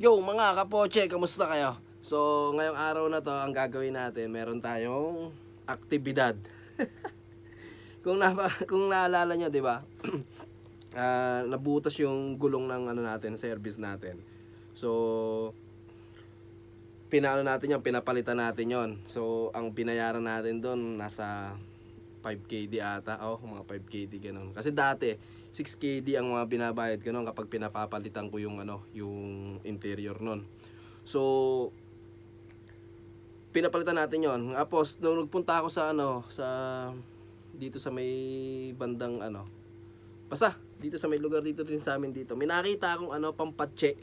Yo mga kapoche, kamusta kayo? So ngayong araw na to, ang gagawin natin, meron tayong aktibidad. Kung naalala nyo, di ba? Nabutas yung gulong ng ano natin, service natin. So pinapalitan natin yon. So ang binayaran natin doon nasa 5KD ata. Mga 5KD ganun. Kasi dati 6KD ang mga binabayad ko noon kapag pinapapalitan ko yung yung interior noon. So pinapalitan natin 'yon. Tapos nung nagpunta ako sa dito sa may bandang basta dito sa may lugar dito din sa amin dito. May nakita akong pampatse.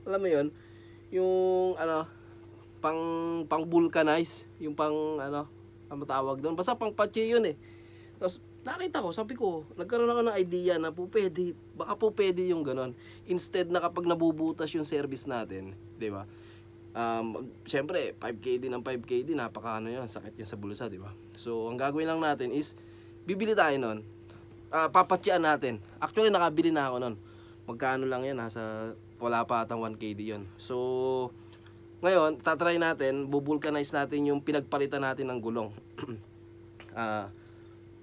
Alam mo 'yon? Yung pang vulcanize, yung pang ang tawag doon. Basta pang patche 'yun eh. Tapos nakita ko, sabi ko, nagkaroon ako ng idea na baka po pwede yung ganon. Instead na kapag nabubutas yung service natin, 'di ba? Syempre, 5KD ng 5KD, yun, sakit yun sa bulsa, 'di ba? So, ang gagawin lang natin is bibili tayo noon. Papatsian natin. Actually, nakabili na ako noon. Magkano lang 'yan, wala pa atang 1KD 'yon. So, ngayon, tatry natin, bubulkanize natin yung pinagpalitan natin ng gulong.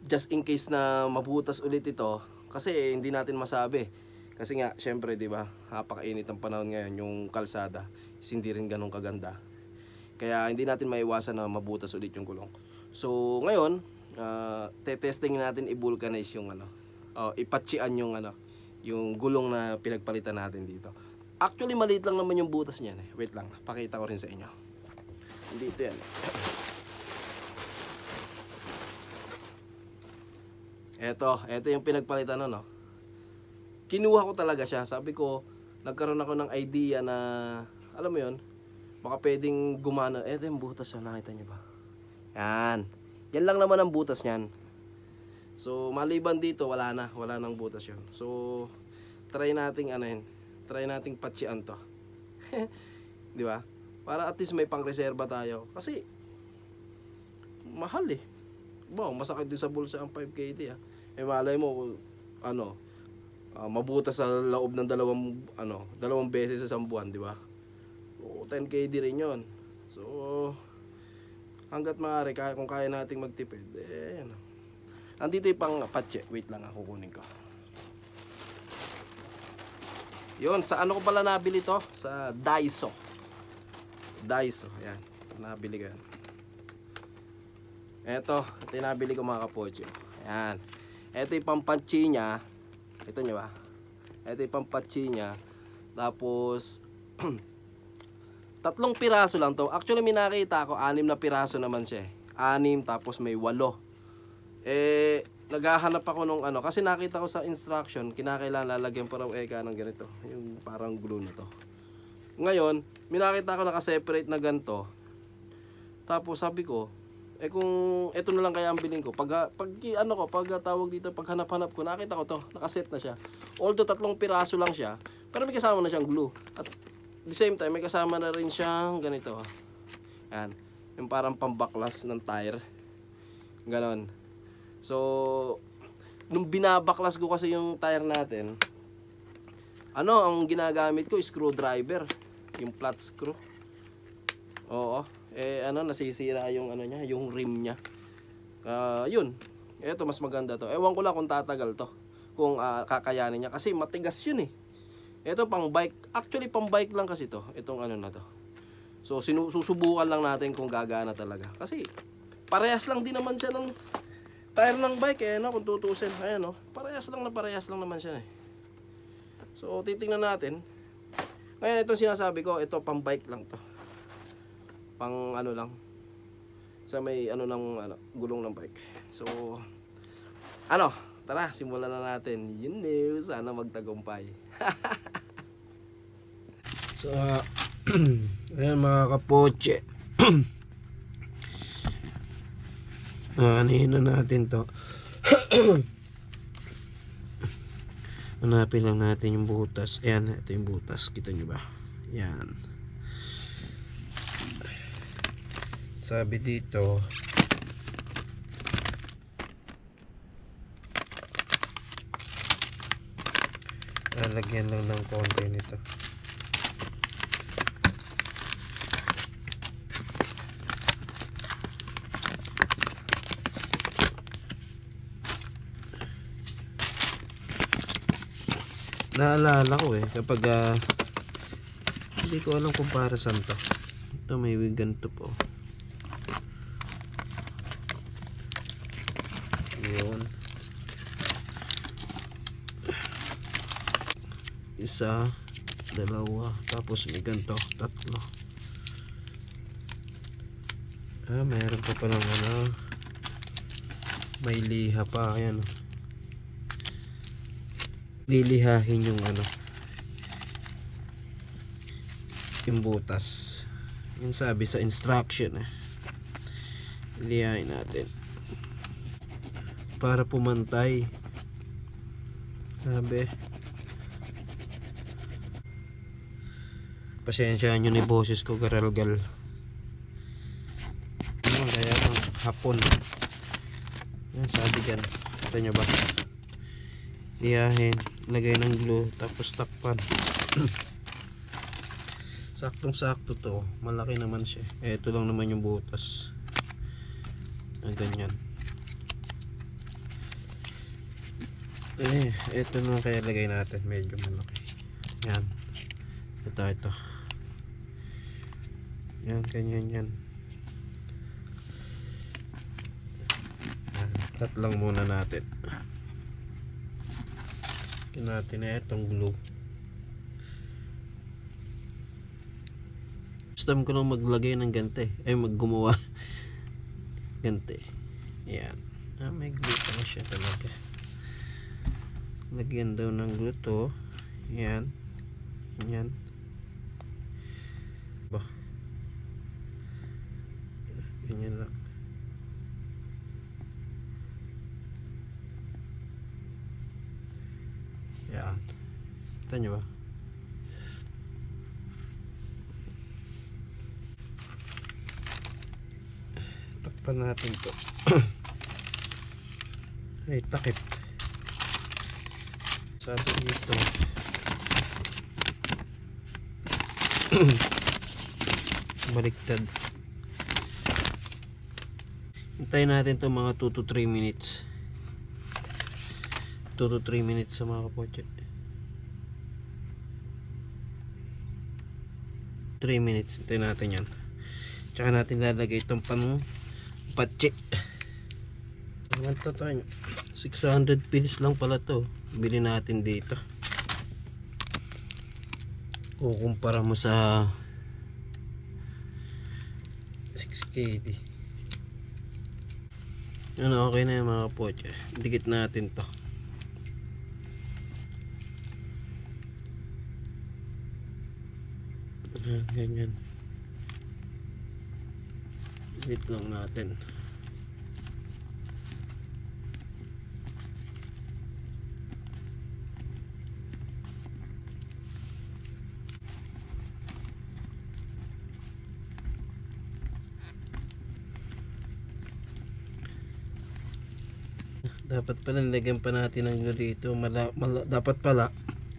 Just in case na mabutas ulit ito, kasi hindi natin masabi. Kasi nga, syempre, 'di ba? Napakainit ang panahon ngayon, yung kalsada is hindi rin ganun kaganda. Kaya hindi natin maiwasan na mabutas ulit yung gulong. So, ngayon, te-testing natin i-vulcanize yung ipatsian yung gulong na pinagpalitan natin dito. Actually, maliit lang naman yung butas niyan eh. Wait lang, pakita ko rin sa inyo. Dito yan. Ito yung pinagpalitan no. Kinuha ko talaga siya. Sabi ko, nagkaroon ako ng idea na, alam mo yun, baka pwedeng gumana. Ito yung butas niya, nakita niyo ba? Yan. Yan lang naman ang butas niyan. So, maliban dito, wala nang butas yun. So, try nating try nating patsian to. Di ba? Para at least may pang-reserva tayo. Kasi, mahal eh. Masakit din sa bulsa ang 5KD ah. Malay mo mabutas sa loob ng dalawang beses sa isang buwan, di ba? So 10KD rin 'yon. So hangga't maaari, kung kaya nating magtipid, andito yung pang patche. Wait lang, kukunin ko. 'Yon, sa ko pala nabili to? Sa Daiso. Ayan. Nabili ko yan. Ito yung nabili ko mga kapoche. Ayan. Ito yung pampatsi niya. Ito nyo ba? Ito yung pampatsi niya. Tapos 3 piraso lang to. Actually, may nakita ako 6 na piraso naman siya. 6 tapos may 8. Naghahanap ako nung kasi nakita ko sa instruction, kinakailangan lalagyan pa raw ng ganito. Yung parang glue na to. Ngayon, may nakita ko naka-separate na ganito. Tapos sabi ko, kung ito na lang kaya ang bilhin ko, pag tawag dito, pag hanap-hanap ko, nakita ko to, nakaset na siya. Although 3 piraso lang siya, pero may kasama na siyang glue. At the same time, may kasama na rin siyang ganito. Yan, yung parang pambaklas ng tire. Ganon. So, nung binabaklas ko kasi yung tire natin, ang ginagamit ko, screwdriver, yung flat screw. Oo. Nasisira yung niya, yung rim niya. Yun. Ito mas maganda to. Ewan ko lang kung tatagal to. Kung kakayanin niya kasi matigas yun eh. Ito pang bike. Actually pang bike lang kasi to. Itong na to. So susubukan lang natin kung gagana talaga. Kasi parehas lang din naman siya ng tire ng bike kung tutusin. Ayan parehas lang naman siya eh. So titingnan natin. Ngayon itong sinasabi ko, ito pang bike lang to. Pang lang sa may gulong ng bike. So tara, simulan na natin. Yun news, sana magtagumpay. So ayan mga kapoche. Anihin na natin to. Hanapin lang natin yung butas. Ayan, ito yung butas, kita nyo ba? Yan. Sabi dito, lalagyan lang ng konti nito. naalala ko kapag hindi ko alam kung para saan to. Ito may ganito po. Yun. Isa, dalawa, tapos may ganito, tatlo. Mayroon pa palang may liha pa. Ayan. Lilihahin yung yung butas. Yung sabi sa instruction lilihahin natin para pumantay. Sabi, pasensya nyo ni boses ko garalgal. Kaya hapon. Yan sabi dyan. Kita nyo ba? Lihahin, lagay ng glue, tapos takpan. Saktong sakto to. Malaki naman siya. Ito lang naman yung butas. Ganyan. Ito naman kaya lagay natin. Medyo malaki. Yan. Ito. Yan, ganyan yan. Tatlang muna natin. Natin na itong glue. Gusto ko lang maglagay ng gante. Maggumawa gante. Yan. May glue pa na siya talaga. Lagyan daw ng glue to. Yan. Yan. Ganyan lang. Yan. Kita nyo ba? Takpan natin to. Ay, takip. Sabi dito. Baliktad. Hintayin natin to mga 2 to 3 minutes. 2 to 3 minutes sa mga kapotse. 3 minutes. Hintayin natin yan. Tsaka natin lalagay itong patse. Naman to tayo. 600 pills lang pala to. Bili natin dito. Kukumpara mo sa 6KD. Okay na yung mga kapotse. Dikit natin to. Ganyan. Dikit lang natin. Dapat pala nilagyan pa natin ng glue dito. Dapat pala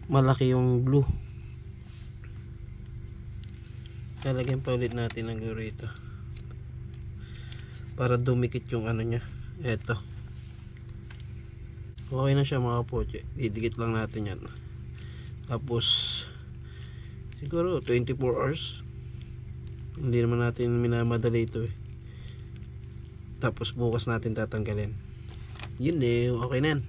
malaki yung glue. Lalagyan pa ulit natin ng glue rito para dumikit yung niya. Eto. Okay na siya mga kapotse. Didikit lang natin yan. Tapos siguro 24 hours. Hindi naman natin minamadali ito Tapos bukas natin tatanggalin. Yun okay na yan.